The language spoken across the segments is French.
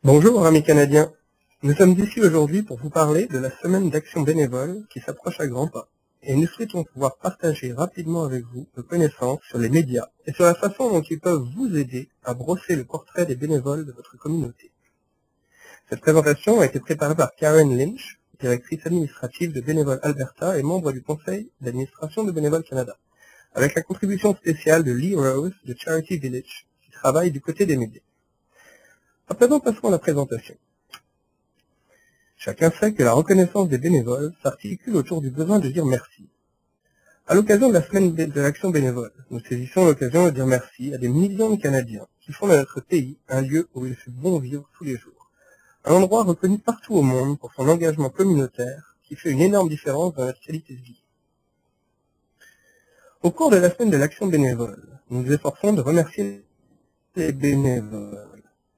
Bonjour amis canadiens, nous sommes ici aujourd'hui pour vous parler de la semaine d'action bénévole qui s'approche à grands pas et nous souhaitons pouvoir partager rapidement avec vous nos connaissances sur les médias et sur la façon dont ils peuvent vous aider à brosser le portrait des bénévoles de votre communauté. Cette présentation a été préparée par Karen Lynch, directrice administrative de Bénévoles Alberta et membre du conseil d'administration de Bénévoles Canada, avec la contribution spéciale de Lee Rose de Charity Village qui travaille du côté des médias. À présent, passons à la présentation. Chacun sait que la reconnaissance des bénévoles s'articule autour du besoin de dire merci. À l'occasion de la semaine de l'action bénévole, nous saisissons l'occasion de dire merci à des millions de Canadiens qui font de notre pays un lieu où il fait bon vivre tous les jours. Un endroit reconnu partout au monde pour son engagement communautaire qui fait une énorme différence dans notre qualité de vie. Au cours de la semaine de l'action bénévole, nous nous efforçons de remercier les bénévoles.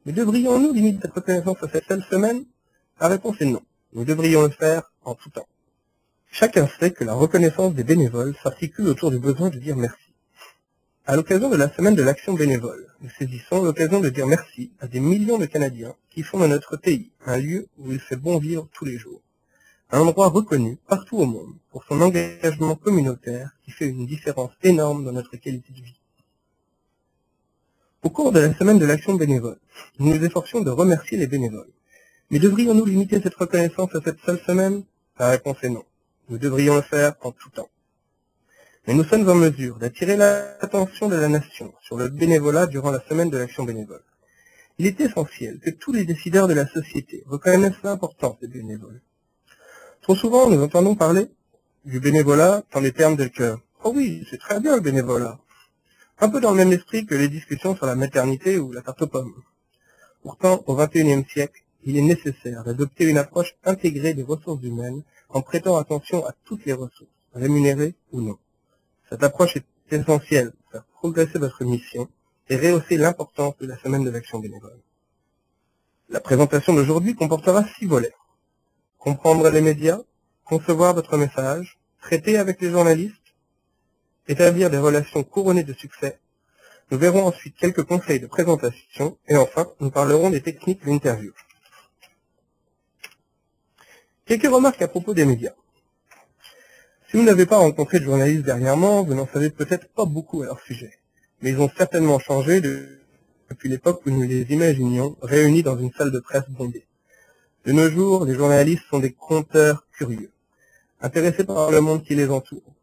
Mais devrions-nous limiter cette reconnaissance à cette seule semaine? La réponse est non. Nous devrions le faire en tout temps. Chacun sait que la reconnaissance des bénévoles s'articule autour du besoin de dire merci. À l'occasion de la semaine de l'action bénévole, nous saisissons l'occasion de dire merci à des millions de Canadiens qui font de notre pays un lieu où il fait bon vivre tous les jours. Un endroit reconnu partout au monde pour son engagement communautaire qui fait une différence énorme dans notre qualité de vie. Au cours de la semaine de l'action bénévole, nous nous efforcions de remercier les bénévoles. Mais devrions-nous limiter cette reconnaissance à cette seule semaine? La réponse est non. Nous devrions le faire en tout temps. Mais nous sommes en mesure d'attirer l'attention de la nation sur le bénévolat durant la semaine de l'action bénévole. Il est essentiel que tous les décideurs de la société reconnaissent l'importance des bénévoles. Trop souvent, nous entendons parler du bénévolat dans des termes tels que « Oh oui, c'est très bien le bénévolat », un peu dans le même esprit que les discussions sur la maternité ou la tarte aux pommes. Pourtant, au XXIe siècle, il est nécessaire d'adopter une approche intégrée des ressources humaines en prêtant attention à toutes les ressources, rémunérées ou non. Cette approche est essentielle pour faire progresser votre mission et rehausser l'importance de la semaine de l'action bénévole. La présentation d'aujourd'hui comportera 6 volets. Comprendre les médias, concevoir votre message, traiter avec les journalistes, établir des relations couronnées de succès. Nous verrons ensuite quelques conseils de présentation et enfin, nous parlerons des techniques d'interview. Quelques remarques à propos des médias. Si vous n'avez pas rencontré de journalistes dernièrement, vous n'en savez peut-être pas beaucoup à leur sujet. Mais ils ont certainement changé depuis l'époque où nous les imaginions réunis dans une salle de presse bondée. De nos jours, les journalistes sont des conteurs curieux, intéressés par le monde qui les entoure.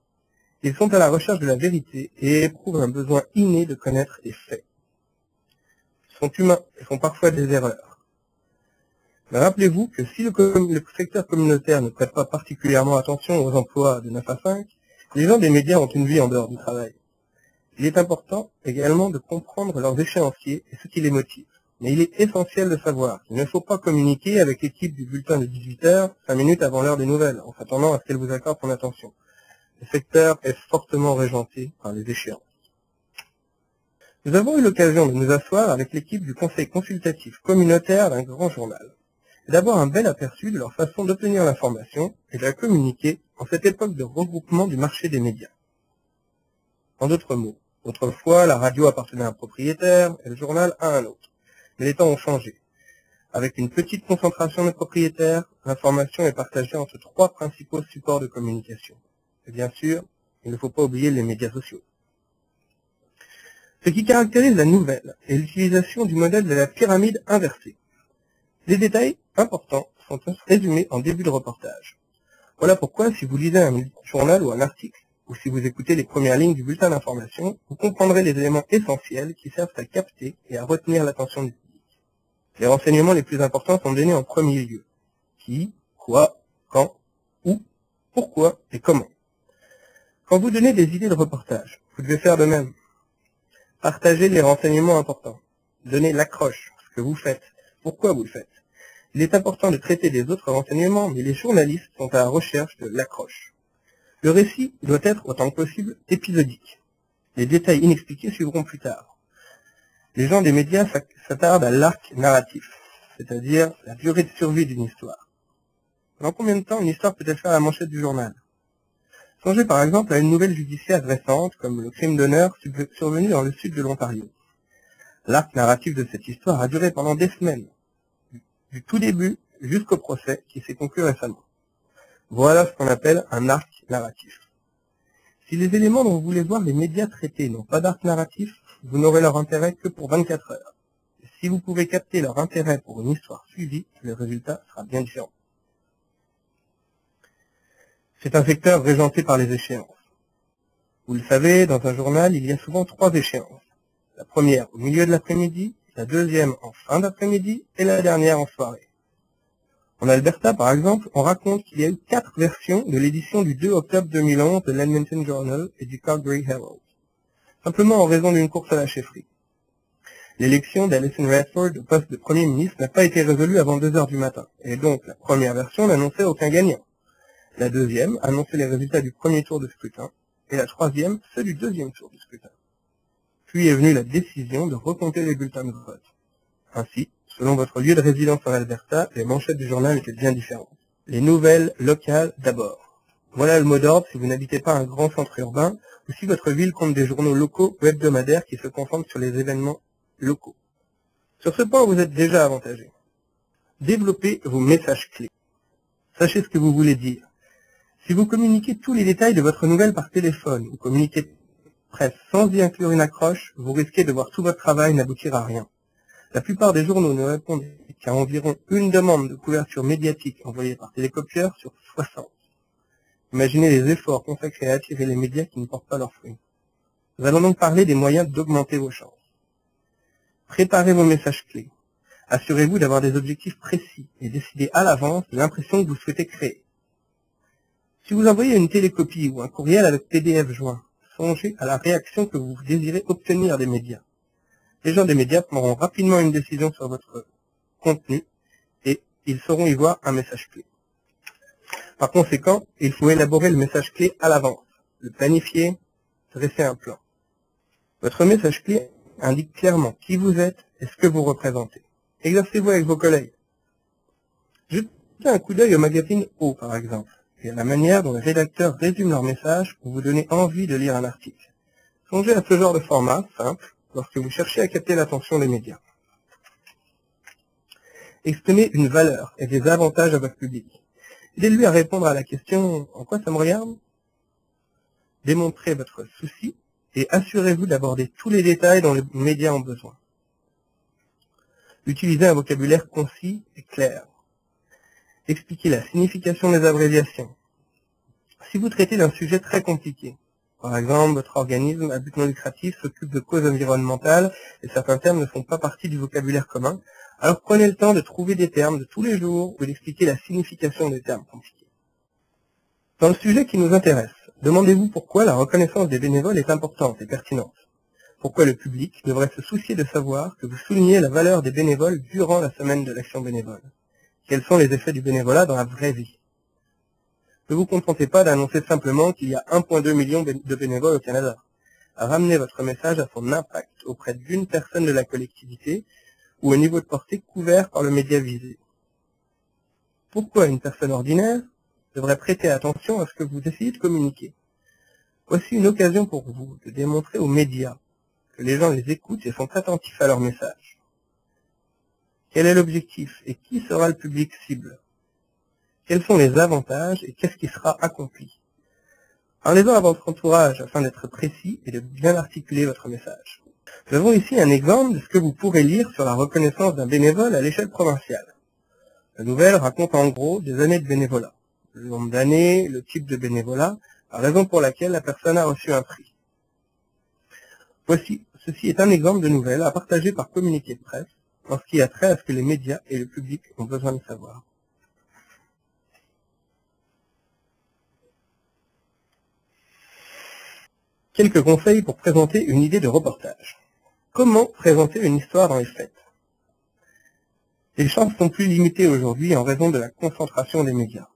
Ils sont à la recherche de la vérité et éprouvent un besoin inné de connaître les faits. Ils sont humains et font parfois des erreurs. Mais rappelez-vous que si le secteur communautaire ne prête pas particulièrement attention aux emplois de 9 à 5, les gens des médias ont une vie en dehors du travail. Il est important également de comprendre leurs échéanciers et ce qui les motive. Mais il est essentiel de savoir qu'il ne faut pas communiquer avec l'équipe du bulletin de 18h 5 minutes avant l'heure des nouvelles, en s'attendant à ce qu'elle vous accorde son attention. Le secteur est fortement régenté par les échéances. Nous avons eu l'occasion de nous asseoir avec l'équipe du conseil consultatif communautaire d'un grand journal, et d'avoir un bel aperçu de leur façon d'obtenir l'information et de la communiquer en cette époque de regroupement du marché des médias. En d'autres mots, autrefois, la radio appartenait à un propriétaire et le journal à un autre. Mais les temps ont changé. Avec une petite concentration de propriétaires, l'information est partagée entre 3 principaux supports de communication. Et bien sûr, il ne faut pas oublier les médias sociaux. Ce qui caractérise la nouvelle est l'utilisation du modèle de la pyramide inversée. Les détails importants sont résumés en début de reportage. Voilà pourquoi si vous lisez un journal ou un article, ou si vous écoutez les premières lignes du bulletin d'information, vous comprendrez les éléments essentiels qui servent à capter et à retenir l'attention du public. Les renseignements les plus importants sont donnés en premier lieu. Qui, quoi, quand, où, pourquoi et comment. Quand vous donnez des idées de reportage, vous devez faire de même. Partagez les renseignements importants. Donnez l'accroche, ce que vous faites, pourquoi vous le faites. Il est important de traiter des autres renseignements, mais les journalistes sont à la recherche de l'accroche. Le récit doit être, autant que possible, épisodique. Les détails inexpliqués suivront plus tard. Les gens des médias s'attardent à l'arc narratif, c'est-à-dire la durée de survie d'une histoire. Pendant combien de temps une histoire peut-elle faire la manchette du journal? Songez par exemple à une nouvelle judiciaire récente, comme le crime d'honneur survenu dans le sud de l'Ontario. L'arc narratif de cette histoire a duré pendant des semaines. du tout début jusqu'au procès qui s'est conclu récemment. Voilà ce qu'on appelle un arc narratif. Si les éléments dont vous voulez voir les médias traités n'ont pas d'arc narratif, vous n'aurez leur intérêt que pour 24 heures. Et si vous pouvez capter leur intérêt pour une histoire suivie, le résultat sera bien différent. C'est un secteur régenté par les échéances. Vous le savez, dans un journal, il y a souvent 3 échéances. La première au milieu de l'après-midi, la deuxième en fin d'après-midi et la dernière en soirée. En Alberta, par exemple, on raconte qu'il y a eu 4 versions de l'édition du 2 octobre 2011 de l'Edmonton Journal et du Calgary Herald, simplement en raison d'une course à la chefferie. L'élection d'Alison Redford au poste de Premier ministre n'a pas été résolue avant 2 heures du matin, et donc la première version n'annonçait aucun gagnant. La deuxième annonçait les résultats du premier tour de scrutin, et la troisième ceux du deuxième tour de scrutin. Puis est venue la décision de recompter les bulletins de vote. Ainsi, selon votre lieu de résidence en Alberta, les manchettes du journal étaient bien différentes. Les nouvelles locales d'abord. Voilà le mot d'ordre si vous n'habitez pas un grand centre urbain, ou si votre ville compte des journaux locaux ou hebdomadaires qui se concentrent sur les événements locaux. Sur ce point, vous êtes déjà avantagé. Développez vos messages clés. Sachez ce que vous voulez dire. Si vous communiquez tous les détails de votre nouvelle par téléphone ou communiquez presse sans y inclure une accroche, vous risquez de voir tout votre travail n'aboutir à rien. La plupart des journaux ne répondent qu'à environ une demande de couverture médiatique envoyée par télécopieur sur 60. Imaginez les efforts consacrés à attirer les médias qui ne portent pas leurs fruits. Nous allons donc parler des moyens d'augmenter vos chances. Préparez vos messages clés. Assurez-vous d'avoir des objectifs précis et décidez à l'avance de l'impression que vous souhaitez créer. Si vous envoyez une télécopie ou un courriel avec PDF joint, songez à la réaction que vous désirez obtenir des médias. Les gens des médias prendront rapidement une décision sur votre contenu et ils sauront y voir un message clé. Par conséquent, il faut élaborer le message clé à l'avance, le planifier, dresser un plan. Votre message clé indique clairement qui vous êtes et ce que vous représentez. Exercez-vous avec vos collègues. Jetez un coup d'œil au magazine O, par exemple, et à la manière dont les rédacteurs résument leur message pour vous donner envie de lire un article. Songez à ce genre de format simple lorsque vous cherchez à capter l'attention des médias. Exprimez une valeur et des avantages à votre public. Aidez-lui à répondre à la question « En quoi ça me regarde ?» Démontrez votre souci et assurez-vous d'aborder tous les détails dont les médias ont besoin. Utilisez un vocabulaire concis et clair. Expliquez la signification des abréviations. Si vous traitez d'un sujet très compliqué, par exemple, votre organisme à but non lucratif s'occupe de causes environnementales et certains termes ne font pas partie du vocabulaire commun, alors prenez le temps de trouver des termes de tous les jours ou d'expliquer la signification des termes compliqués. Dans le sujet qui nous intéresse, demandez-vous pourquoi la reconnaissance des bénévoles est importante et pertinente. Pourquoi le public devrait se soucier de savoir que vous soulignez la valeur des bénévoles durant la semaine de l'action bénévole. Quels sont les effets du bénévolat dans la vraie vie? Ne vous contentez pas d'annoncer simplement qu'il y a 1,2 million de bénévoles au Canada. Ramenez votre message à son impact auprès d'une personne de la collectivité ou au niveau de portée couvert par le média visé. Pourquoi une personne ordinaire devrait prêter attention à ce que vous essayez de communiquer? Voici une occasion pour vous de démontrer aux médias que les gens les écoutent et sont attentifs à leur message. Quel est l'objectif et qui sera le public cible? Quels sont les avantages et qu'est-ce qui sera accompli? Parlez-en à votre entourage afin d'être précis et de bien articuler votre message. Nous avons ici un exemple de ce que vous pourrez lire sur la reconnaissance d'un bénévole à l'échelle provinciale. La nouvelle raconte en gros des années de bénévolat, le nombre d'années, le type de bénévolat, la raison pour laquelle la personne a reçu un prix. Ceci est un exemple de nouvelle à partager par communiqué de presse en ce qui a trait à ce que les médias et le public ont besoin de savoir. Quelques conseils pour présenter une idée de reportage. Comment présenter une histoire dans les faits? Les chances sont plus limitées aujourd'hui en raison de la concentration des médias.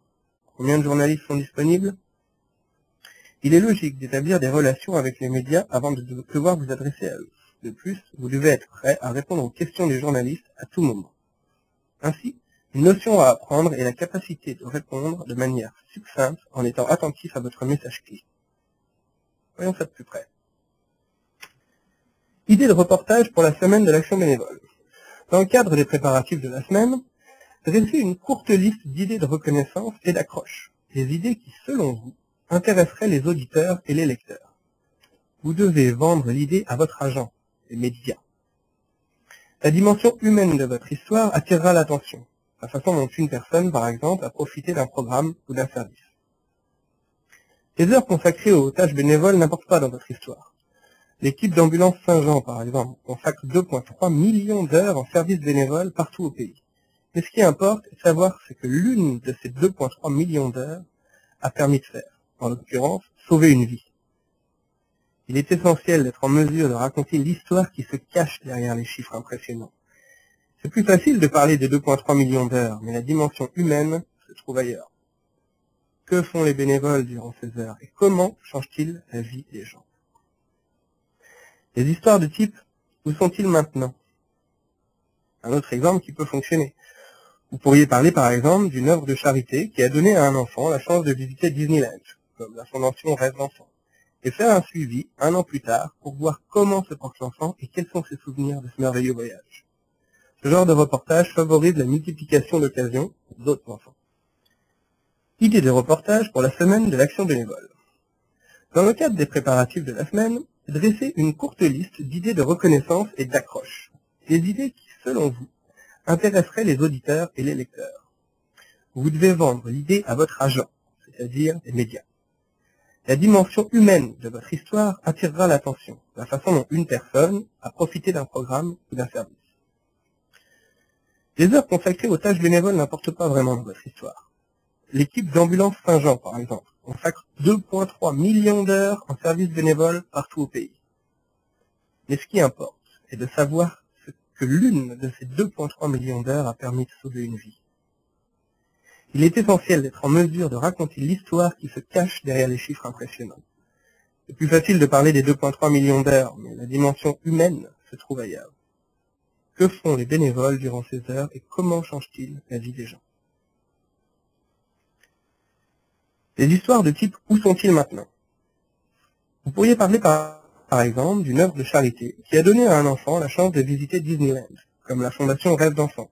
Combien de journalistes sont disponibles? Il est logique d'établir des relations avec les médias avant de devoir vous adresser à eux. De plus, vous devez être prêt à répondre aux questions des journalistes à tout moment. Ainsi, une notion à apprendre est la capacité de répondre de manière succincte en étant attentif à votre message clé. Voyons ça de plus près. Idée de reportage pour la semaine de l'action bénévole. Dans le cadre des préparatifs de la semaine, Dressez une courte liste d'idées de reconnaissance et d'accroche, des idées qui, selon vous, intéresseraient les auditeurs et les lecteurs. Vous devez vendre l'idée à votre agent, les médias. La dimension humaine de votre histoire attirera l'attention, la façon dont une personne, par exemple, a profité d'un programme ou d'un service. Les heures consacrées aux tâches bénévoles n'importent pas dans votre histoire. L'équipe d'ambulance Saint-Jean, par exemple, consacre 2,3 millions d'heures en service bénévole partout au pays. Mais ce qui importe est de savoir ce que l'une de ces 2,3 millions d'heures a permis de faire, en l'occurrence, sauver une vie. Il est essentiel d'être en mesure de raconter l'histoire qui se cache derrière les chiffres impressionnants. C'est plus facile de parler des 2,3 millions d'heures, mais la dimension humaine se trouve ailleurs. Que font les bénévoles durant ces heures et comment changent-ils la vie des gens? Les histoires de type « Où sont-ils maintenant ?» Un autre exemple qui peut fonctionner. Vous pourriez parler par exemple d'une œuvre de charité qui a donné à un enfant la chance de visiter Disneyland, comme la fondation Rêve d'enfant, et faire un suivi un an plus tard pour voir comment se porte l'enfant et quels sont ses souvenirs de ce merveilleux voyage. Ce genre de reportage favorise la multiplication d'occasions pour d'autres enfants. Idée de reportage pour la semaine de l'action bénévole. Dans le cadre des préparatifs de la semaine, dressez une courte liste d'idées de reconnaissance et d'accroche, des idées qui, selon vous, intéresseraient les auditeurs et les lecteurs. Vous devez vendre l'idée à votre agent, c'est-à-dire les médias. La dimension humaine de votre histoire attirera l'attention, la façon dont une personne a profité d'un programme ou d'un service. Les heures consacrées aux tâches bénévoles n'importent pas vraiment dans votre histoire. L'équipe d'ambulance Saint-Jean, par exemple, consacre 2,3 millions d'heures en service bénévole partout au pays. Mais ce qui importe est de savoir ce que l'une de ces 2,3 millions d'heures a permis de sauver une vie. Il est essentiel d'être en mesure de raconter l'histoire qui se cache derrière les chiffres impressionnants. C'est plus facile de parler des 2,3 millions d'heures, mais la dimension humaine se trouve ailleurs. Que font les bénévoles durant ces heures et comment changent-ils la vie des gens? Des histoires de type « Où sont-ils maintenant ?» Vous pourriez parler par exemple d'une œuvre de charité qui a donné à un enfant la chance de visiter Disneyland, comme la fondation Rêve d'enfant,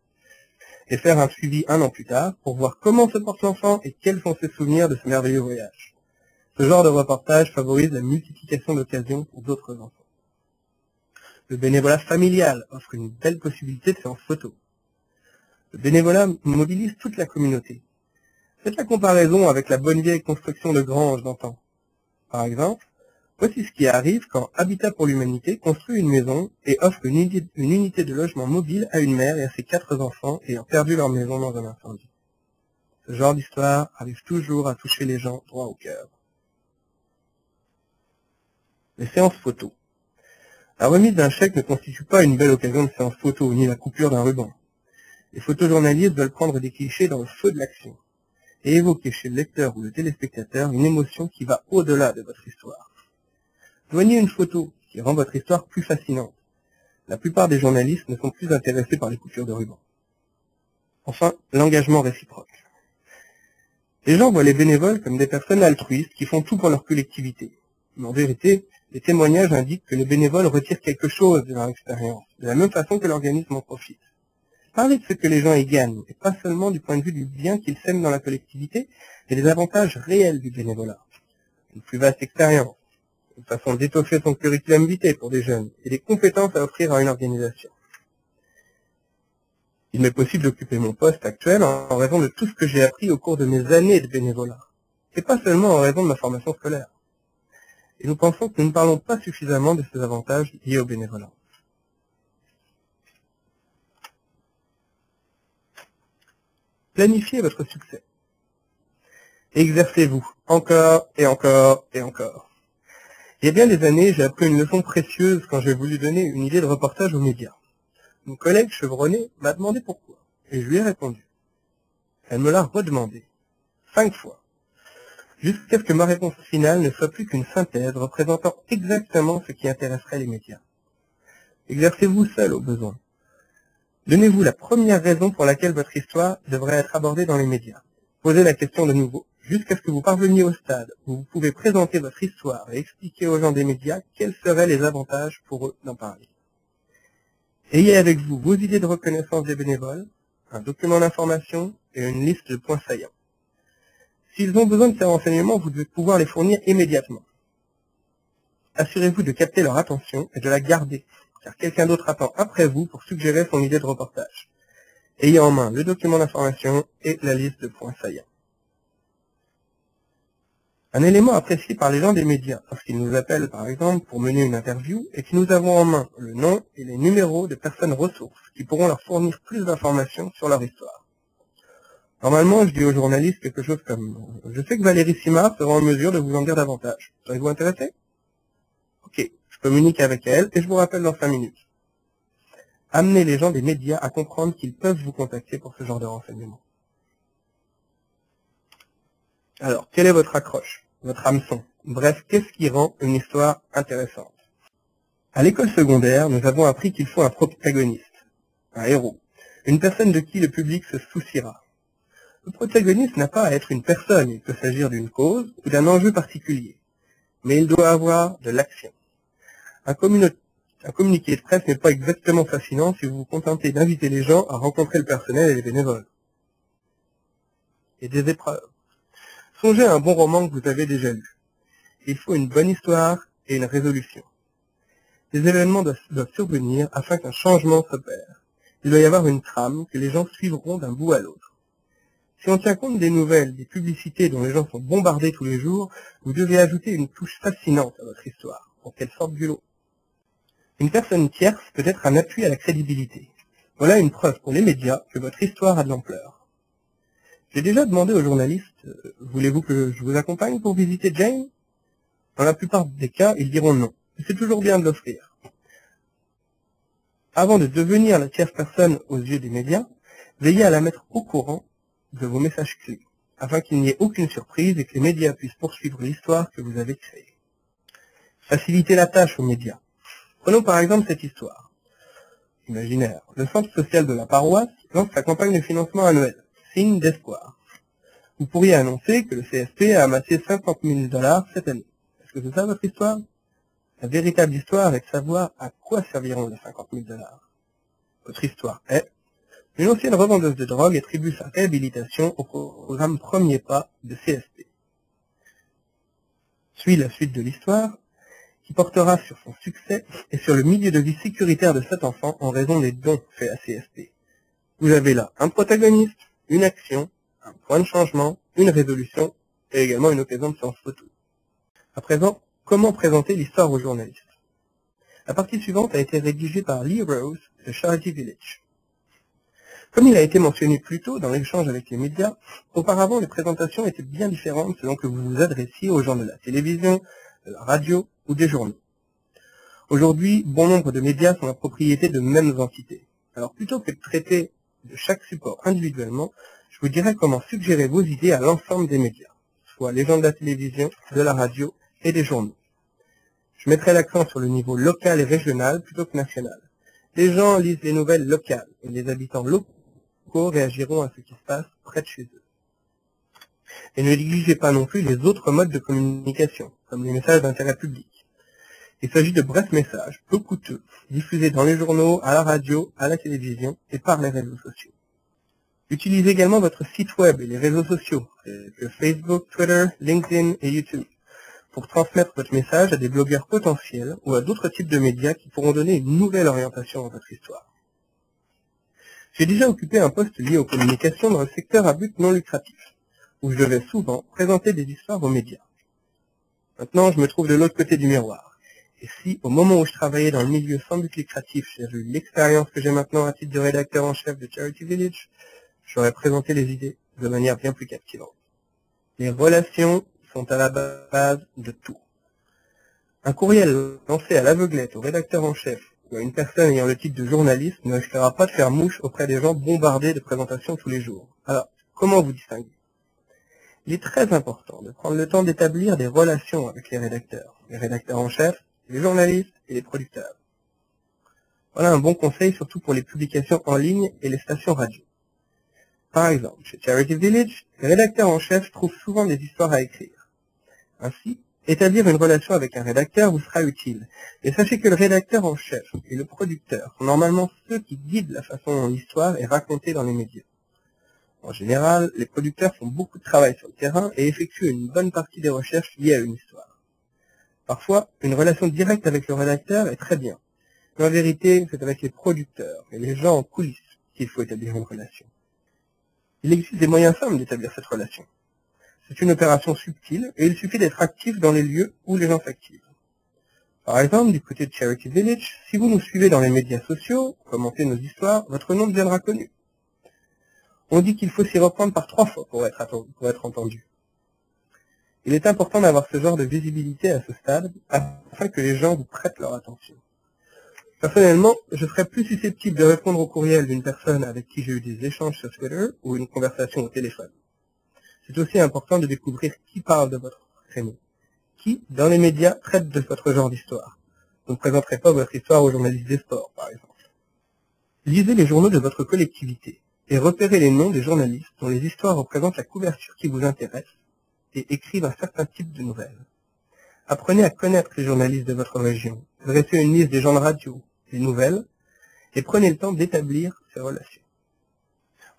et faire un suivi un an plus tard pour voir comment se porte l'enfant et quels sont ses souvenirs de ce merveilleux voyage. Ce genre de reportage favorise la multiplication d'occasions pour d'autres enfants. Le bénévolat familial offre une belle possibilité de séance photo. Le bénévolat mobilise toute la communauté. Faites la comparaison avec la bonne vieille construction de granges d'antan. Par exemple, voici ce qui arrive quand Habitat pour l'Humanité construit une maison et offre une unité de logement mobile à une mère et à ses 4 enfants ayant perdu leur maison dans un incendie. Ce genre d'histoire arrive toujours à toucher les gens droit au cœur. Les séances photos. La remise d'un chèque ne constitue pas une belle occasion de séance photo, ni la coupure d'un ruban. Les photojournalistes veulent prendre des clichés dans le feu de l'action et évoquer chez le lecteur ou le téléspectateur une émotion qui va au-delà de votre histoire. Joignez une photo qui rend votre histoire plus fascinante. La plupart des journalistes ne sont plus intéressés par les coupures de ruban. Enfin, l'engagement réciproque. Les gens voient les bénévoles comme des personnes altruistes qui font tout pour leur collectivité. Mais en vérité, les témoignages indiquent que les bénévoles retirent quelque chose de leur expérience, de la même façon que l'organisme en profite. Parlez de ce que les gens y gagnent, et pas seulement du point de vue du bien qu'ils sèment dans la collectivité, mais des avantages réels du bénévolat. Une plus vaste expérience, une façon d'étoffer son curriculum vitae pour des jeunes, et des compétences à offrir à une organisation. Il m'est possible d'occuper mon poste actuel en raison de tout ce que j'ai appris au cours de mes années de bénévolat, et pas seulement en raison de ma formation scolaire. Et nous pensons que nous ne parlons pas suffisamment de ces avantages liés au bénévolat. Planifiez votre succès. Exercez-vous, encore et encore et encore. Il y a bien des années, j'ai appris une leçon précieuse quand j'ai voulu donner une idée de reportage aux médias. Mon collègue chevronné m'a demandé pourquoi, et je lui ai répondu. Elle me l'a redemandé, 5 fois, jusqu'à ce que ma réponse finale ne soit plus qu'une synthèse représentant exactement ce qui intéresserait les médias. Exercez-vous seul au besoin. Donnez-vous la première raison pour laquelle votre histoire devrait être abordée dans les médias. Posez la question de nouveau, jusqu'à ce que vous parveniez au stade où vous pouvez présenter votre histoire et expliquer aux gens des médias quels seraient les avantages pour eux d'en parler. Ayez avec vous vos idées de reconnaissance des bénévoles, un document d'information et une liste de points saillants. S'ils ont besoin de ces renseignements, vous devez pouvoir les fournir immédiatement. Assurez-vous de capter leur attention et de la garder, car quelqu'un d'autre attend après vous pour suggérer son idée de reportage. Ayez en main le document d'information et la liste de points saillants. Un élément apprécié par les gens des médias, lorsqu'ils nous appellent par exemple pour mener une interview, est que nous avons en main le nom et les numéros de personnes ressources qui pourront leur fournir plus d'informations sur leur histoire. Normalement, je dis aux journalistes quelque chose comme « Je sais que Valérie Simard sera en mesure de vous en dire davantage. Serez-vous intéressé ?» Ok, je communique avec elle et je vous rappelle dans 5 minutes. Amenez les gens des médias à comprendre qu'ils peuvent vous contacter pour ce genre de renseignements. Alors, quelle est votre accroche, votre hameçon? Bref, qu'est-ce qui rend une histoire intéressante? À l'école secondaire, nous avons appris qu'il faut un protagoniste, un héros, une personne de qui le public se souciera. Le protagoniste n'a pas à être une personne, il peut s'agir d'une cause ou d'un enjeu particulier, mais il doit avoir de l'action. Un communiqué de presse n'est pas exactement fascinant si vous vous contentez d'inviter les gens à rencontrer le personnel et les bénévoles. Et des épreuves. Songez à un bon roman que vous avez déjà lu. Il faut une bonne histoire et une résolution. Des événements doivent survenir afin qu'un changement s'opère. Il doit y avoir une trame que les gens suivront d'un bout à l'autre. Si on tient compte des nouvelles, des publicités dont les gens sont bombardés tous les jours, vous devez ajouter une touche fascinante à votre histoire, pour qu'elle sorte du lot. Une personne tierce peut être un appui à la crédibilité. Voilà une preuve pour les médias que votre histoire a de l'ampleur. J'ai déjà demandé aux journalistes, voulez-vous que je vous accompagne pour visiter Jane? Dans la plupart des cas, ils diront non. Mais c'est toujours bien de l'offrir. Avant de devenir la tierce personne aux yeux des médias, veillez à la mettre au courant de vos messages clés, afin qu'il n'y ait aucune surprise et que les médias puissent poursuivre l'histoire que vous avez créée. Facilitez la tâche aux médias. Prenons par exemple cette histoire. Imaginaire, le centre social de la paroisse lance sa campagne de financement annuel. Signe d'espoir. Vous pourriez annoncer que le CSP a amassé 50 000 $ cette année. Est-ce que c'est ça votre histoire? La véritable histoire est de savoir à quoi serviront les 50 000 $. Votre histoire est: une ancienne revendeuse de drogue attribue sa réhabilitation au programme Premier Pas de CSP. Suit la suite de l'histoire, qui portera sur son succès et sur le milieu de vie sécuritaire de cet enfant en raison des dons faits à CSP. Vous avez là un protagoniste, une action, un point de changement, une résolution et également une occasion de séance photo. À présent, comment présenter l'histoire aux journalistes? La partie suivante a été rédigée par Lee Rose de Charity Village. Comme il a été mentionné plus tôt dans l'échange avec les médias, auparavant les présentations étaient bien différentes selon que vous vous adressiez aux gens de la télévision, de la radio ou des journaux. Aujourd'hui, bon nombre de médias sont la propriété de mêmes entités. Alors plutôt que de traiter de chaque support individuellement, je vous dirai comment suggérer vos idées à l'ensemble des médias, soit les gens de la télévision, de la radio et des journaux. Je mettrai l'accent sur le niveau local et régional plutôt que national. Les gens lisent les nouvelles locales et les habitants locaux réagiront à ce qui se passe près de chez eux. Et ne négligez pas non plus les autres modes de communication, comme les messages d'intérêt public. Il s'agit de brefs messages, peu coûteux, diffusés dans les journaux, à la radio, à la télévision et par les réseaux sociaux. Utilisez également votre site web et les réseaux sociaux, que Facebook, Twitter, LinkedIn et YouTube, pour transmettre votre message à des blogueurs potentiels ou à d'autres types de médias qui pourront donner une nouvelle orientation à votre histoire. J'ai déjà occupé un poste lié aux communications dans le secteur à but non lucratif, où je devais souvent présenter des histoires aux médias. Maintenant, je me trouve de l'autre côté du miroir. Et si, au moment où je travaillais dans le milieu sans but lucratif, j'avais eu l'expérience que j'ai maintenant à titre de rédacteur en chef de Charity Village, j'aurais présenté les idées de manière bien plus captivante. Les relations sont à la base de tout. Un courriel lancé à l'aveuglette au rédacteur en chef ou à une personne ayant le titre de journaliste ne risquera pas de faire mouche auprès des gens bombardés de présentations tous les jours. Alors, comment vous distinguer? Il est très important de prendre le temps d'établir des relations avec les rédacteurs en chef, les journalistes et les producteurs. Voilà un bon conseil surtout pour les publications en ligne et les stations radio. Par exemple, chez Charity Village, les rédacteurs en chef trouvent souvent des histoires à écrire. Ainsi, Établir une relation avec un rédacteur vous sera utile, et sachez que le rédacteur en chef et le producteur sont normalement ceux qui guident la façon dont l'histoire est racontée dans les médias. En général, les producteurs font beaucoup de travail sur le terrain et effectuent une bonne partie des recherches liées à une histoire. Parfois, une relation directe avec le rédacteur est très bien, mais en vérité, c'est avec les producteurs et les gens en coulisses qu'il faut établir une relation. Il existe des moyens simples d'établir cette relation. C'est une opération subtile et il suffit d'être actif dans les lieux où les gens s'activent. Par exemple, du côté de Charity Village, si vous nous suivez dans les médias sociaux, commentez nos histoires, votre nom deviendra connu. On dit qu'il faut s'y reprendre par 3 fois pour être entendu. Il est important d'avoir ce genre de visibilité à ce stade afin que les gens vous prêtent leur attention. Personnellement, je serais plus susceptible de répondre au courriel d'une personne avec qui j'ai eu des échanges sur Twitter ou une conversation au téléphone. C'est aussi important de découvrir qui parle de votre créneau. Qui, dans les médias, traite de votre genre d'histoire. Vous ne présenterez pas votre histoire aux journalistes des sports, par exemple. Lisez les journaux de votre collectivité et repérez les noms des journalistes dont les histoires représentent la couverture qui vous intéresse et écrivent un certain type de nouvelles. Apprenez à connaître les journalistes de votre région, dressez une liste des gens de radio, des nouvelles, et prenez le temps d'établir ces relations.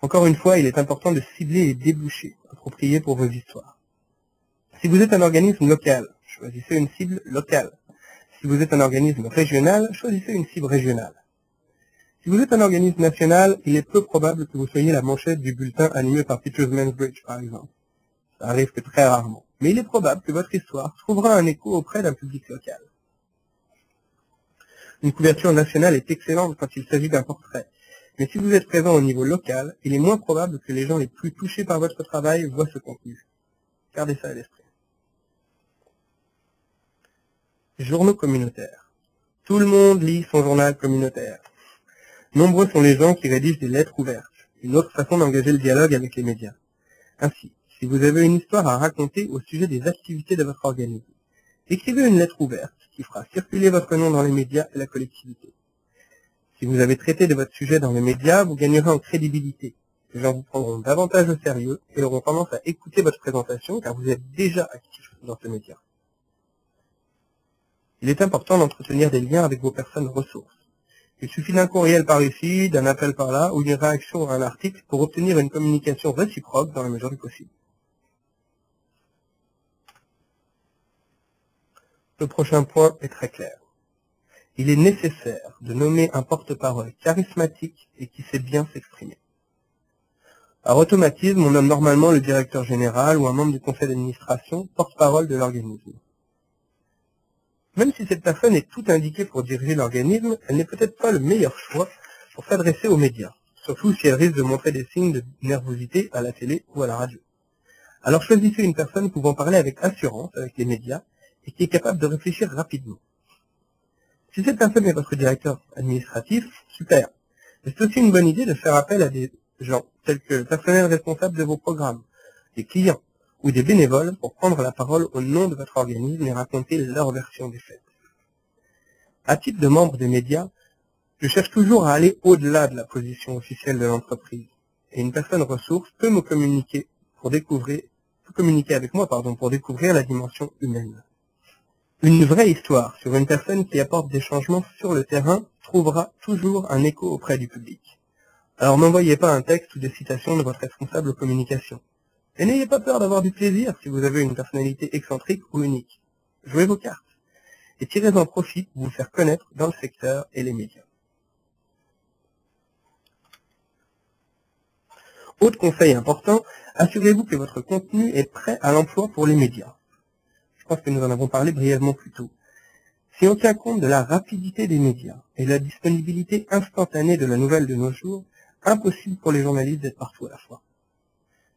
Encore une fois, il est important de cibler les débouchés appropriés pour vos histoires. Si vous êtes un organisme local, choisissez une cible locale. Si vous êtes un organisme régional, choisissez une cible régionale. Si vous êtes un organisme national, il est peu probable que vous soyez la manchette du bulletin animé par Teachers Mansbridge, par exemple. Ça arrive que très rarement. Mais il est probable que votre histoire trouvera un écho auprès d'un public local. Une couverture nationale est excellente quand il s'agit d'un portrait. Mais si vous êtes présent au niveau local, il est moins probable que les gens les plus touchés par votre travail voient ce contenu. Gardez ça à l'esprit. Journaux communautaires. Tout le monde lit son journal communautaire. Nombreux sont les gens qui rédigent des lettres ouvertes, une autre façon d'engager le dialogue avec les médias. Ainsi, si vous avez une histoire à raconter au sujet des activités de votre organisme, écrivez une lettre ouverte qui fera circuler votre nom dans les médias et la collectivité. Si vous avez traité de votre sujet dans les médias, vous gagnerez en crédibilité. Les gens vous prendront davantage au sérieux et auront tendance à écouter votre présentation car vous êtes déjà actif dans ce média. Il est important d'entretenir des liens avec vos personnes ressources. Il suffit d'un courriel par ici, d'un appel par là ou d'une réaction à un article pour obtenir une communication réciproque dans la mesure du possible. Le prochain point est très clair. Il est nécessaire de nommer un porte-parole charismatique et qui sait bien s'exprimer. Par automatisme, on nomme normalement le directeur général ou un membre du conseil d'administration porte-parole de l'organisme. Même si cette personne est tout indiquée pour diriger l'organisme, elle n'est peut-être pas le meilleur choix pour s'adresser aux médias, surtout si elle risque de montrer des signes de nervosité à la télé ou à la radio. Alors choisissez une personne pouvant parler avec assurance avec les médias et qui est capable de réfléchir rapidement. Si cette personne est votre directeur administratif, super. Mais c'est aussi une bonne idée de faire appel à des gens tels que le personnel responsable de vos programmes, des clients ou des bénévoles pour prendre la parole au nom de votre organisme et raconter leur version des faits. À titre de membre des médias, je cherche toujours à aller au-delà de la position officielle de l'entreprise. Et une personne ressource peut me communiquer avec moi pour découvrir la dimension humaine. Une vraie histoire sur une personne qui apporte des changements sur le terrain trouvera toujours un écho auprès du public. Alors n'envoyez pas un texte ou des citations de votre responsable communication. Et n'ayez pas peur d'avoir du plaisir si vous avez une personnalité excentrique ou unique. Jouez vos cartes et tirez-en profit pour vous faire connaître dans le secteur et les médias. Autre conseil important, assurez-vous que votre contenu est prêt à l'emploi pour les médias. Je pense que nous en avons parlé brièvement plus tôt. Si on tient compte de la rapidité des médias et de la disponibilité instantanée de la nouvelle de nos jours, impossible pour les journalistes d'être partout à la fois.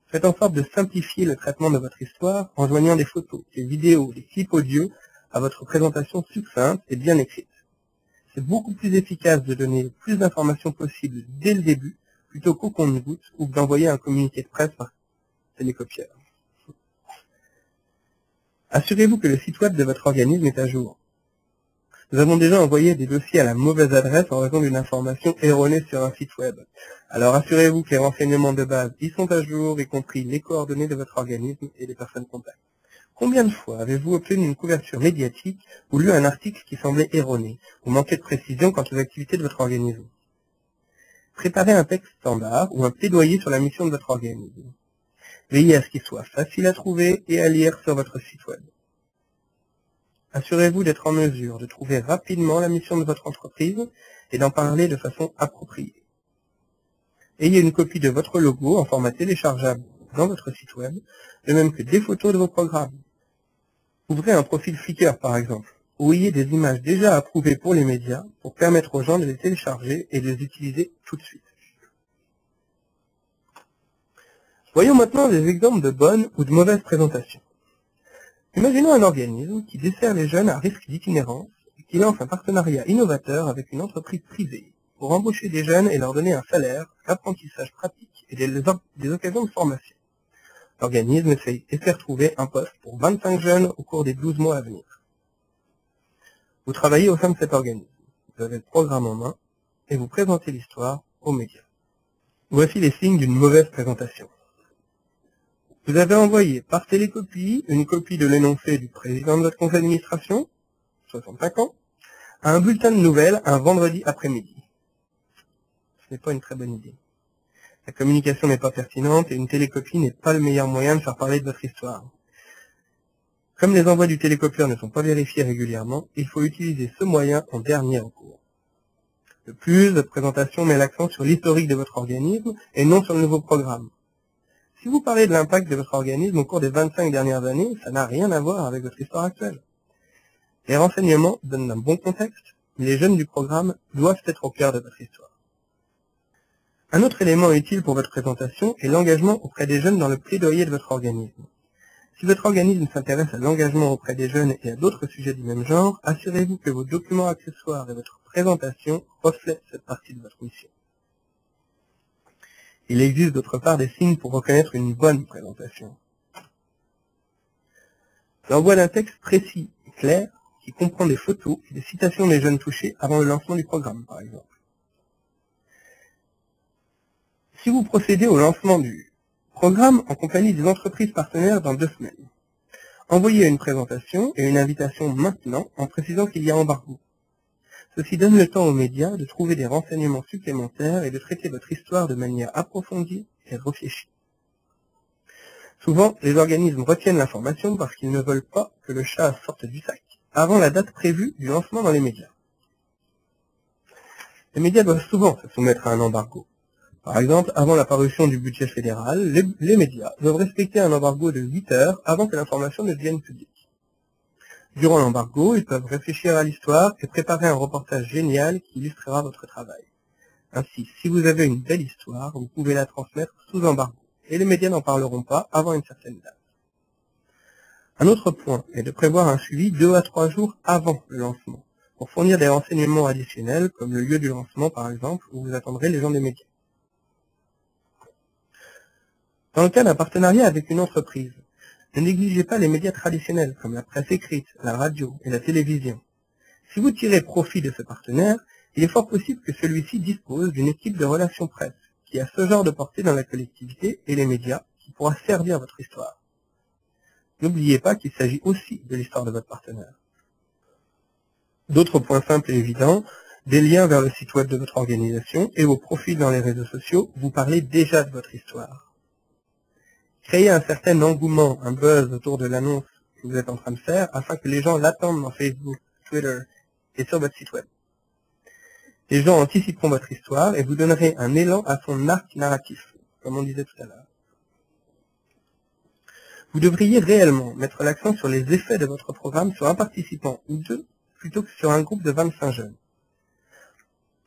Faites en sorte de simplifier le traitement de votre histoire en joignant des photos, des vidéos, des clips audio à votre présentation succincte et bien écrite. C'est beaucoup plus efficace de donner le plus d'informations possibles dès le début plutôt qu'au compte-gouttes ou d'envoyer un communiqué de presse par télécopieur. Assurez-vous que le site web de votre organisme est à jour. Nous avons déjà envoyé des dossiers à la mauvaise adresse en raison d'une information erronée sur un site web. Alors assurez-vous que les renseignements de base y sont à jour, y compris les coordonnées de votre organisme et les personnes contacts. Combien de fois avez-vous obtenu une couverture médiatique ou lu un article qui semblait erroné ou manquait de précision quant aux activités de votre organisme? Préparez un texte standard ou un plaidoyer sur la mission de votre organisme. Veillez à ce qu'il soit facile à trouver et à lire sur votre site web. Assurez-vous d'être en mesure de trouver rapidement la mission de votre entreprise et d'en parler de façon appropriée. Ayez une copie de votre logo en format téléchargeable dans votre site web, de même que des photos de vos programmes. Ouvrez un profil Flickr par exemple, où ayez des images déjà approuvées pour les médias pour permettre aux gens de les télécharger et de les utiliser tout de suite. Voyons maintenant des exemples de bonnes ou de mauvaises présentations. Imaginons un organisme qui dessert les jeunes à risque d'itinérance et qui lance un partenariat innovateur avec une entreprise privée pour embaucher des jeunes et leur donner un salaire, un apprentissage pratique et des occasions de formation. L'organisme espère trouver un poste pour 25 jeunes au cours des 12 mois à venir. Vous travaillez au sein de cet organisme, vous avez le programme en main et vous présentez l'histoire aux médias. Voici les signes d'une mauvaise présentation. Vous avez envoyé par télécopie une copie de l'énoncé du président de votre conseil d'administration, 65 ans, à un bulletin de nouvelles un vendredi après-midi. Ce n'est pas une très bonne idée. La communication n'est pas pertinente et une télécopie n'est pas le meilleur moyen de faire parler de votre histoire. Comme les envois du télécopieur ne sont pas vérifiés régulièrement, il faut utiliser ce moyen en dernier recours. De plus, votre présentation met l'accent sur l'historique de votre organisme et non sur le nouveau programme. Si vous parlez de l'impact de votre organisme au cours des 25 dernières années, ça n'a rien à voir avec votre histoire actuelle. Les renseignements donnent un bon contexte, mais les jeunes du programme doivent être au cœur de votre histoire. Un autre élément utile pour votre présentation est l'engagement auprès des jeunes dans le plaidoyer de votre organisme. Si votre organisme s'intéresse à l'engagement auprès des jeunes et à d'autres sujets du même genre, assurez-vous que vos documents accessoires et votre présentation reflètent cette partie de votre mission. Il existe d'autre part des signes pour reconnaître une bonne présentation. L'envoi d'un texte précis et clair qui comprend des photos et des citations des jeunes touchés avant le lancement du programme, par exemple. Si vous procédez au lancement du programme en compagnie des entreprises partenaires dans 2 semaines, envoyez une présentation et une invitation maintenant en précisant qu'il y a embargo. Ceci donne le temps aux médias de trouver des renseignements supplémentaires et de traiter votre histoire de manière approfondie et réfléchie. Souvent, les organismes retiennent l'information parce qu'ils ne veulent pas que le chat sorte du sac avant la date prévue du lancement dans les médias. Les médias doivent souvent se soumettre à un embargo. Par exemple, avant la parution du budget fédéral, les médias doivent respecter un embargo de 8 heures avant que l'information ne devienne publique. Durant l'embargo, ils peuvent réfléchir à l'histoire et préparer un reportage génial qui illustrera votre travail. Ainsi, si vous avez une belle histoire, vous pouvez la transmettre sous embargo, et les médias n'en parleront pas avant une certaine date. Un autre point est de prévoir un suivi 2 à 3 jours avant le lancement, pour fournir des renseignements additionnels, comme le lieu du lancement par exemple, où vous attendrez les gens des médias. Dans le cas d'un partenariat avec une entreprise, ne négligez pas les médias traditionnels comme la presse écrite, la radio et la télévision. Si vous tirez profit de ce partenaire, il est fort possible que celui-ci dispose d'une équipe de relations presse qui a ce genre de portée dans la collectivité et les médias qui pourra servir votre histoire. N'oubliez pas qu'il s'agit aussi de l'histoire de votre partenaire. D'autres points simples et évidents, des liens vers le site web de votre organisation et vos profils dans les réseaux sociaux, vous parlez déjà de votre histoire. Créez un certain engouement, un buzz autour de l'annonce que vous êtes en train de faire afin que les gens l'attendent dans Facebook, Twitter et sur votre site web. Les gens anticiperont votre histoire et vous donnerez un élan à son arc narratif, comme on disait tout à l'heure. Vous devriez réellement mettre l'accent sur les effets de votre programme sur un participant ou 2 plutôt que sur un groupe de 25 jeunes.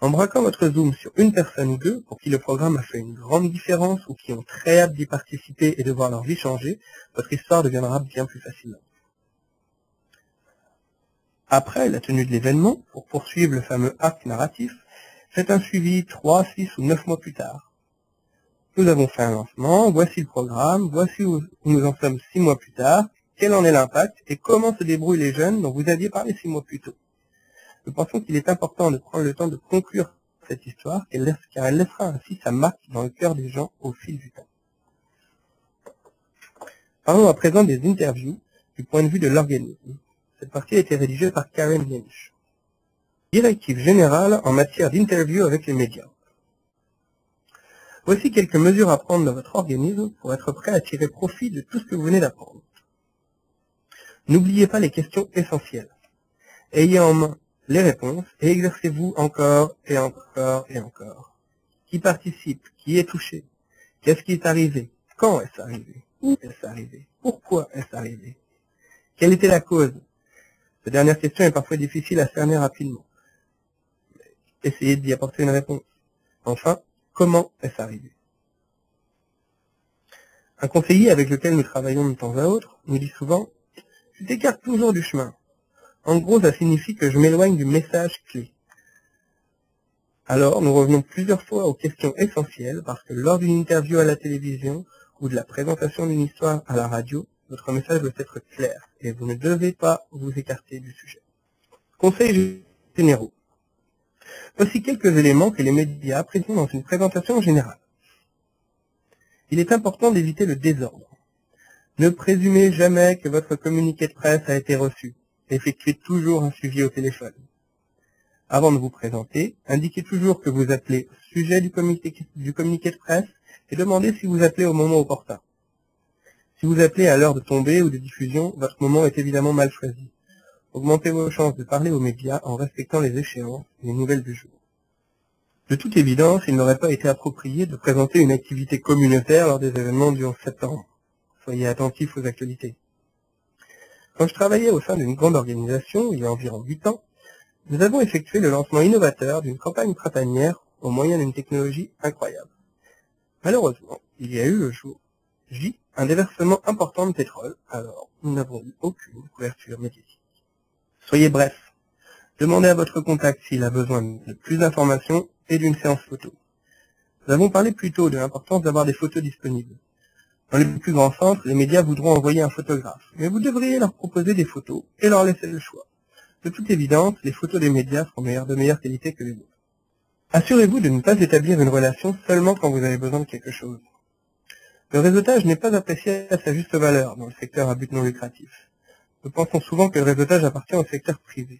En braquant votre zoom sur une personne ou 2 pour qui le programme a fait une grande différence ou qui ont très hâte d'y participer et de voir leur vie changer, votre histoire deviendra bien plus facilement. Après la tenue de l'événement, pour poursuivre le fameux arc narratif, faites un suivi 3, 6 ou 9 mois plus tard. Nous avons fait un lancement, voici le programme, voici où nous en sommes 6 mois plus tard, quel en est l'impact et comment se débrouillent les jeunes dont vous aviez parlé 6 mois plus tôt. Nous pensons qu'il est important de prendre le temps de conclure cette histoire, car elle laissera ainsi sa marque dans le cœur des gens au fil du temps. Parlons à présent des interviews, du point de vue de l'organisme. Cette partie a été rédigée par Karen Lynch. Directive générale en matière d'interview avec les médias. Voici quelques mesures à prendre dans votre organisme pour être prêt à tirer profit de tout ce que vous venez d'apprendre. N'oubliez pas les questions essentielles. Ayez en main les réponses et exercez-vous encore et encore et encore. Qui participe? Qui est touché? Qu'est-ce qui est arrivé? Quand est-ce arrivé? Où est-ce arrivé? Pourquoi est-ce arrivé? Quelle était la cause? Cette dernière question est parfois difficile à cerner rapidement. Essayez d'y apporter une réponse. Enfin, comment est-ce arrivé? Un conseiller avec lequel nous travaillons de temps à autre nous dit souvent « Tu t'écartes toujours du chemin ». En gros, ça signifie que je m'éloigne du message clé. Alors, nous revenons plusieurs fois aux questions essentielles parce que lors d'une interview à la télévision ou de la présentation d'une histoire à la radio, votre message doit être clair et vous ne devez pas vous écarter du sujet. Conseils généraux. Voici quelques éléments que les médias présentent dans une présentation générale. Il est important d'éviter le désordre. Ne présumez jamais que votre communiqué de presse a été reçu. Effectuez toujours un suivi au téléphone. Avant de vous présenter, indiquez toujours que vous appelez au sujet du communiqué de presse et demandez si vous appelez au moment opportun. Si vous appelez à l'heure de tombée ou de diffusion, votre moment est évidemment mal choisi. Augmentez vos chances de parler aux médias en respectant les échéances et les nouvelles du jour. De toute évidence, il n'aurait pas été approprié de présenter une activité communautaire lors des événements du 11 septembre. Soyez attentifs aux actualités. Quand je travaillais au sein d'une grande organisation, il y a environ 8 ans, nous avons effectué le lancement innovateur d'une campagne printanière au moyen d'une technologie incroyable. Malheureusement, il y a eu le jour J un déversement important de pétrole, alors nous n'avons eu aucune couverture médiatique. Soyez bref. Demandez à votre contact s'il a besoin de plus d'informations et d'une séance photo. Nous avons parlé plus tôt de l'importance d'avoir des photos disponibles. Dans les plus grands centres, les médias voudront envoyer un photographe, mais vous devriez leur proposer des photos et leur laisser le choix. De toute évidence, les photos des médias seront de meilleure qualité que les autres. Assurez-vous de ne pas établir une relation seulement quand vous avez besoin de quelque chose. Le réseautage n'est pas apprécié à sa juste valeur dans le secteur à but non lucratif. Nous pensons souvent que le réseautage appartient au secteur privé.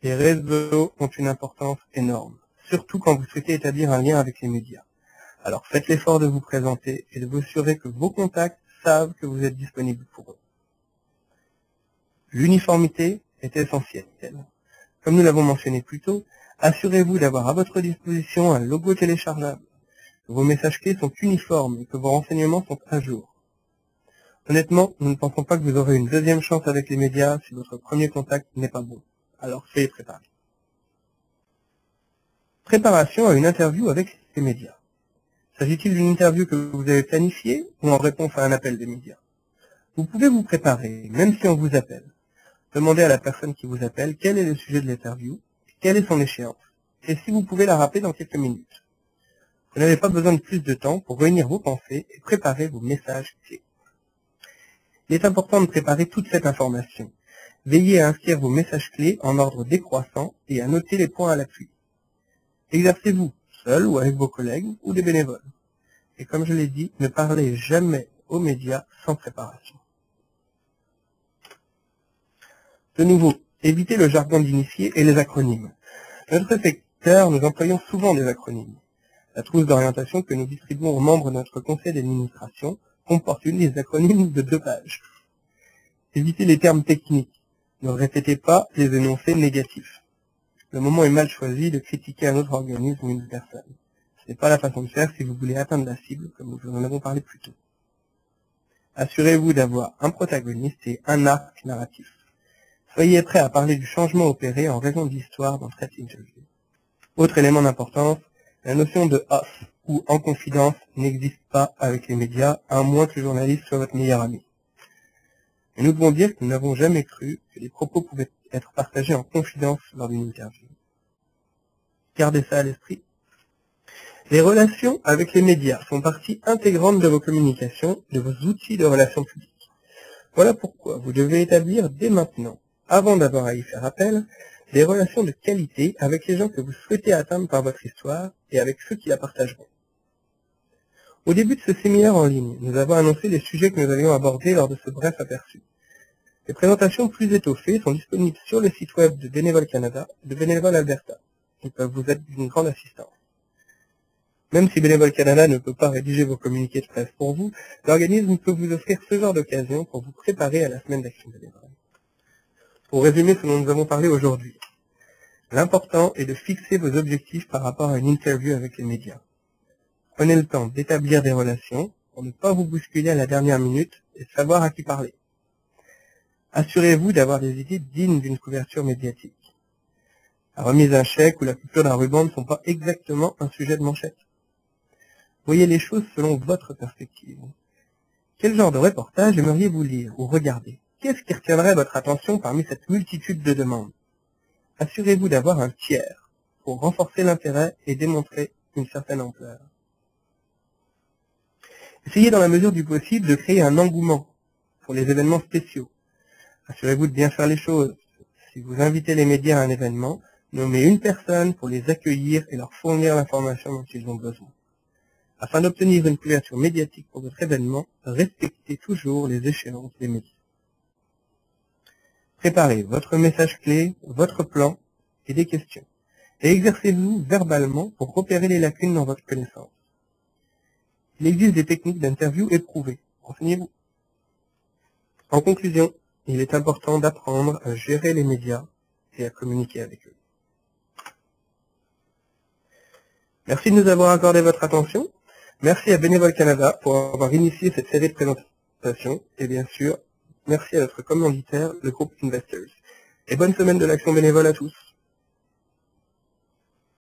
Les réseaux ont une importance énorme, surtout quand vous souhaitez établir un lien avec les médias. Alors faites l'effort de vous présenter et de vous assurer que vos contacts savent que vous êtes disponible pour eux. L'uniformité est essentielle. Comme nous l'avons mentionné plus tôt, assurez-vous d'avoir à votre disposition un logo téléchargeable, que vos messages clés sont uniformes et que vos renseignements sont à jour. Honnêtement, nous ne pensons pas que vous aurez une deuxième chance avec les médias si votre premier contact n'est pas bon. Alors soyez préparés. Préparation à une interview avec les médias. S'agit-il d'une interview que vous avez planifiée ou en réponse à un appel des médias? Vous pouvez vous préparer, même si on vous appelle. Demandez à la personne qui vous appelle quel est le sujet de l'interview, quelle est son échéance, et si vous pouvez la rappeler dans quelques minutes. Vous n'avez pas besoin de plus de temps pour réunir vos pensées et préparer vos messages clés. Il est important de préparer toute cette information. Veillez à inscrire vos messages clés en ordre décroissant et à noter les points à l'appui. Exercez-vous, seul ou avec vos collègues ou des bénévoles. Et comme je l'ai dit, ne parlez jamais aux médias sans préparation. De nouveau, évitez le jargon d'initié et les acronymes. Dans notre secteur, nous employons souvent des acronymes. La trousse d'orientation que nous distribuons aux membres de notre conseil d'administration comporte une liste d'acronymes de 2 pages. Évitez les termes techniques. Ne répétez pas les énoncés négatifs. Le moment est mal choisi de critiquer un autre organisme ou une personne. Ce n'est pas la façon de faire si vous voulez atteindre la cible, comme nous en avons parlé plus tôt. Assurez-vous d'avoir un protagoniste et un arc narratif. Soyez prêt à parler du changement opéré en raison de l'histoire dans cette interview. Autre élément d'importance, la notion de off ou en confidence n'existe pas avec les médias, à moins que le journaliste soit votre meilleur ami. Et nous devons dire que nous n'avons jamais cru que les propos pouvaient être partagés en confidence lors d'une interview. Gardez ça à l'esprit. Les relations avec les médias font partie intégrante de vos communications, de vos outils de relations publiques. Voilà pourquoi vous devez établir dès maintenant, avant d'avoir à y faire appel, des relations de qualité avec les gens que vous souhaitez atteindre par votre histoire et avec ceux qui la partageront. Au début de ce séminaire en ligne, nous avons annoncé les sujets que nous allions aborder lors de ce bref aperçu. Les présentations plus étoffées sont disponibles sur le site web de Bénévoles Canada et de Bénévoles Alberta. Ils peuvent vous être d'une grande assistance. Même si Bénévoles Canada ne peut pas rédiger vos communiqués de presse pour vous, l'organisme peut vous offrir ce genre d'occasion pour vous préparer à la semaine d'action bénévole. Pour résumer ce dont nous avons parlé aujourd'hui, l'important est de fixer vos objectifs par rapport à une interview avec les médias. Prenez le temps d'établir des relations pour ne pas vous bousculer à la dernière minute et savoir à qui parler. Assurez-vous d'avoir des idées dignes d'une couverture médiatique. La remise d'un chèque ou la coupure d'un ruban ne sont pas exactement un sujet de manchette. Voyez les choses selon votre perspective. Quel genre de reportage aimeriez-vous lire ou regarder? Qu'est-ce qui retiendrait votre attention parmi cette multitude de demandes? Assurez-vous d'avoir un tiers pour renforcer l'intérêt et démontrer une certaine ampleur. Essayez dans la mesure du possible de créer un engouement pour les événements spéciaux. Assurez-vous de bien faire les choses. Si vous invitez les médias à un événement, nommez une personne pour les accueillir et leur fournir l'information dont ils ont besoin. Afin d'obtenir une couverture médiatique pour votre événement, respectez toujours les échéances des médias. Préparez votre message clé, votre plan et des questions. Et exercez-vous verbalement pour repérer les lacunes dans votre connaissance. Il existe des techniques d'interview éprouvées. Renseignez-vous. En conclusion, il est important d'apprendre à gérer les médias et à communiquer avec eux. Merci de nous avoir accordé votre attention. Merci à Bénévoles Canada pour avoir initié cette série de présentations. Et bien sûr, merci à notre commanditaire, le groupe Investors. Et bonne semaine de l'action bénévole à tous.